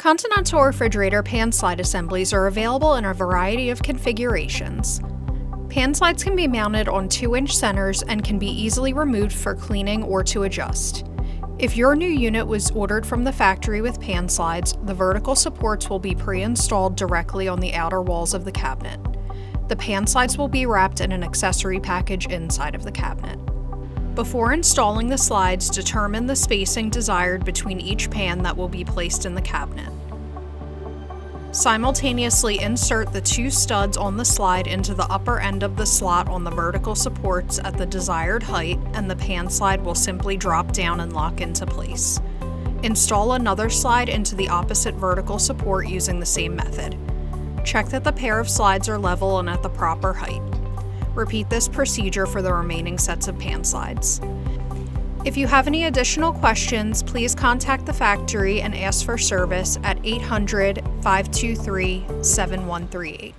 Continental refrigerator pan slide assemblies are available in a variety of configurations. Pan slides can be mounted on 2-inch centers and can be easily removed for cleaning or to adjust. If your new unit was ordered from the factory with pan slides, the vertical supports will be pre-installed directly on the outer walls of the cabinet. The pan slides will be wrapped in an accessory package inside of the cabinet. Before installing the slides, determine the spacing desired between each pan that will be placed in the cabinet. Simultaneously insert the 2 studs on the slide into the upper end of the slot on the vertical supports at the desired height, and the pan slide will simply drop down and lock into place. Install another slide into the opposite vertical support using the same method. Check that the pair of slides are level and at the proper height. Repeat this procedure for the remaining sets of pan slides. If you have any additional questions, please contact the factory and ask for service at 800-523-7138.